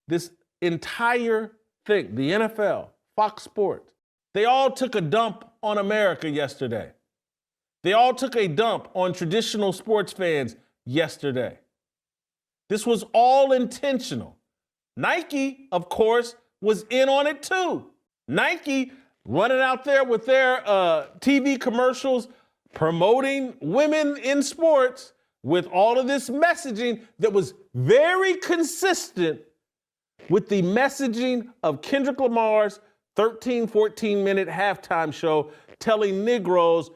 this entire thing, the NFL, Fox Sports, they all took a dump on America yesterday. They all took a dump on traditional sports fans yesterday. This was all intentional. Nike, of course, was in on it too. Nike running out there with their TV commercials promoting women in sports with all of this messaging that was very consistent with the messaging of Kendrick Lamar's 13, 14-minute halftime show telling Negroes,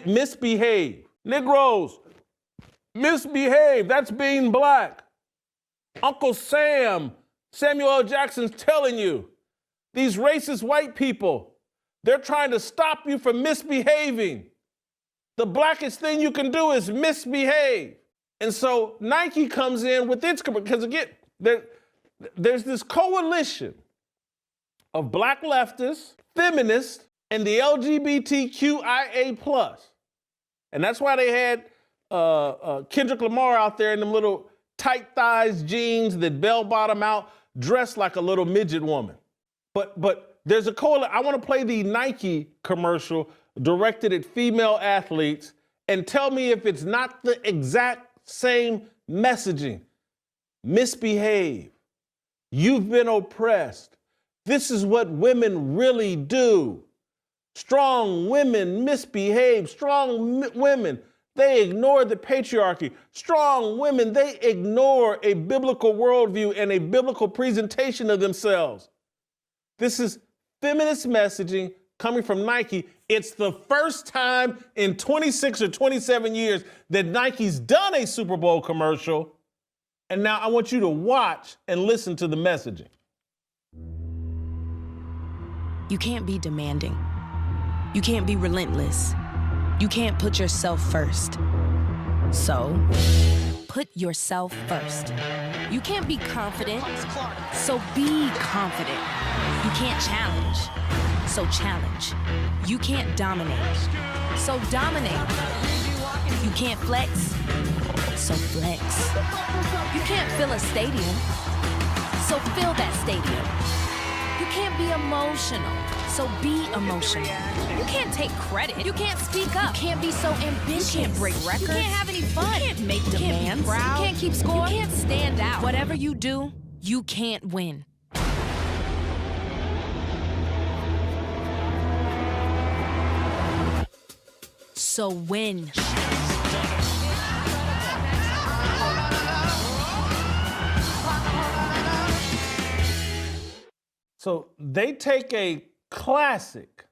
misbehave. Negroes, misbehave. That's being black. Uncle Sam, Samuel L. Jackson's telling you, these racist white people, they're trying to stop you from misbehaving. The blackest thing you can do is misbehave. And so Nike comes in with its, because again, there's this coalition of black leftists, feminists, and the LGBTQIA+. And that's why they had Kendrick Lamar out there in them little tight thighs jeans that bell bottom out, dressed like a little midget woman. But there's a coalition. I want to play the Nike commercial directed at female athletes and tell me if it's not the exact same messaging. Misbehave. You've been oppressed. This is what women really do. Strong women misbehave. Strong women, they ignore the patriarchy. Strong women, they ignore a biblical worldview and a biblical presentation of themselves. This is feminist messaging coming from Nike. It's the first time in 26 or 27 years that Nike's done a Super Bowl commercial. And now I want you to watch and listen to the messaging. You can't be demanding. You can't be relentless. You can't put yourself first. So, put yourself first. You can't be confident, so be confident. You can't challenge, so challenge. You can't dominate, so dominate. You can't flex, so flex. You can't fill a stadium, so fill that stadium. You can't be emotional, so be emotional. You can't take credit. You can't speak up. You can't be so ambitious. You can't break records. You can't have any fun. You can't make demands. You can't keep score. You can't stand out. Whatever you do, you can't win. So win. So they take a classic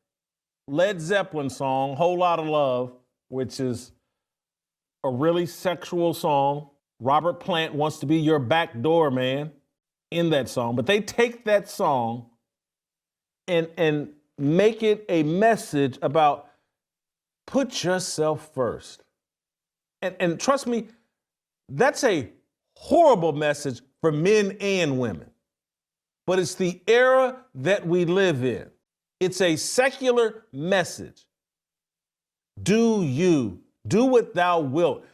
Led Zeppelin song, Whole Lotta Love, which is a really sexual song. Robert Plant wants to be your backdoor man in that song. But they take that song and make it a message about put yourself first. And trust me, that's a horrible message for men and women. But it's the era that we live in. It's a secular message. Do you. Do what thou wilt.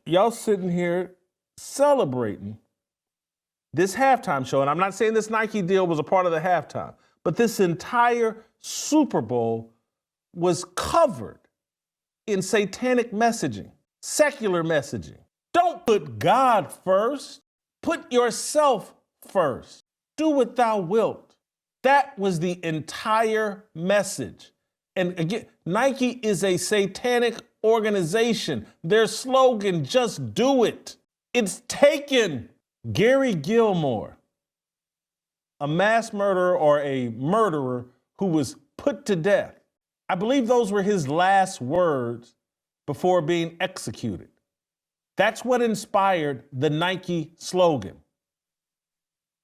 Y'all sitting here celebrating this halftime show. And I'm not saying this Nike deal was a part of the halftime, but this entire Super Bowl was covered in satanic messaging, secular messaging. Don't put God first. Put yourself first. Do what thou wilt. That was the entire message. And again, Nike is a satanic organization. Their slogan, just do it. It's taken. Gary Gilmore, a mass murderer or a murderer who was put to death. I believe those were his last words before being executed. That's what inspired the Nike slogan.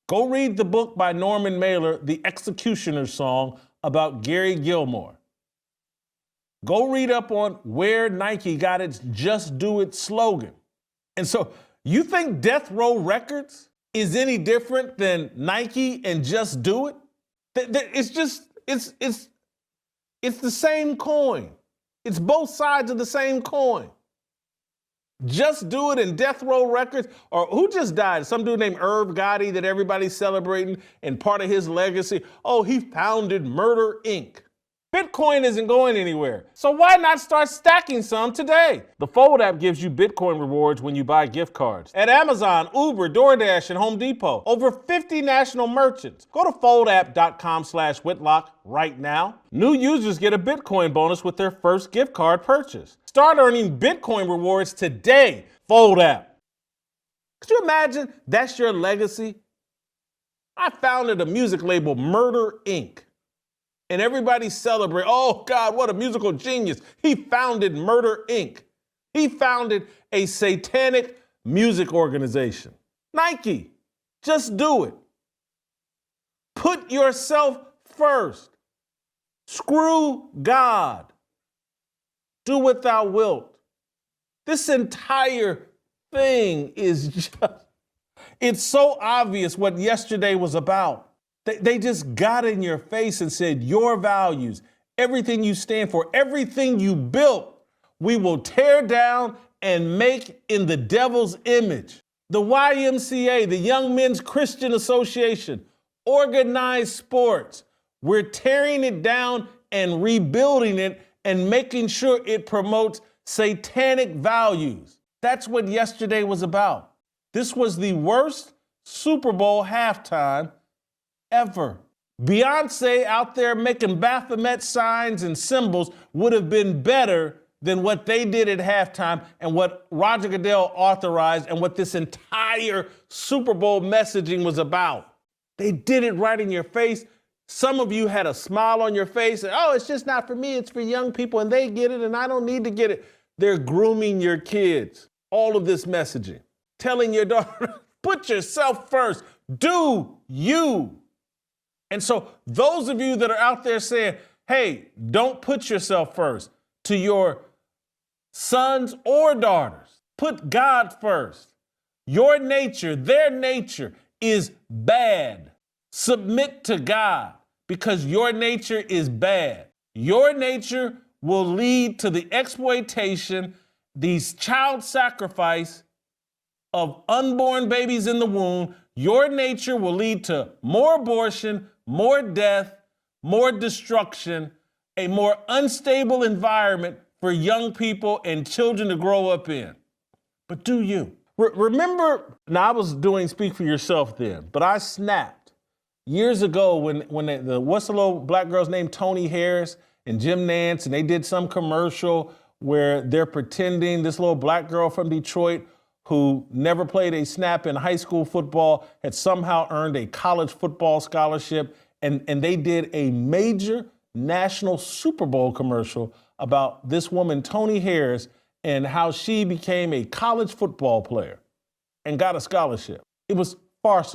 Go read the book by Norman Mailer, The Executioner's Song, about Gary Gilmore. Go read up on where Nike got its Just Do It slogan. And so you think Death Row Records is any different than Nike and Just Do It? It's the same coin. It's both sides of the same coin. Just Do It and Death Row Records, or who just died? Some dude named Irv Gotti that everybody's celebrating, and part of his legacy, oh, he founded Murder, Inc. Bitcoin isn't going anywhere, so why not start stacking some today? The Fold app gives you Bitcoin rewards when you buy gift cards. At Amazon, Uber, DoorDash, and Home Depot, over 50 national merchants. Go to foldapp.com/Whitlock right now. New users get a Bitcoin bonus with their first gift card purchase. Start earning Bitcoin rewards today. Fold app. Could you imagine that's your legacy? I founded a music label, Murder, Inc. And everybody celebrate, oh God, what a musical genius. He founded Murder, Inc. He founded a satanic music organization. Nike, just do it. Put yourself first. Screw God. Do what thou wilt. This entire thing is just, it's so obvious what yesterday was about. They just got in your face and said, your values, everything you stand for, everything you built, we will tear down and make in the devil's image. The YMCA, the Young Men's Christian Association, organized sports, we're tearing it down and rebuilding it and making sure it promotes satanic values. That's what yesterday was about. This was the worst Super Bowl halftime ever. Beyonce out there making Baphomet signs and symbols would have been better than what they did at halftime and what Roger Goodell authorized and what this entire Super Bowl messaging was about. They did it right in your face. Some of you had a smile on your face and, oh, it's just not for me, it's for young people and they get it and I don't need to get it. They're grooming your kids. All of this messaging. Telling your daughter, put yourself first. Do you. And so those of you that are out there saying, hey, don't put yourself first, to your sons or daughters, put God first. Your nature, their nature is bad. Submit to God because your nature is bad. Your nature will lead to the exploitation, these child sacrifice of unborn babies in the womb. Your nature will lead to more abortion, more death, more destruction, a more unstable environment for young people and children to grow up in. But do you? Remember, now I was doing Speak for Yourself then, but I snapped years ago when what's the little black girl's name, Tony Harris and Jim Nance, and they did some commercial where they're pretending this little black girl from Detroit who never played a snap in high school football, had somehow earned a college football scholarship, and they did a major national Super Bowl commercial about this woman, Tony Harris, and how she became a college football player and got a scholarship. It was farcical.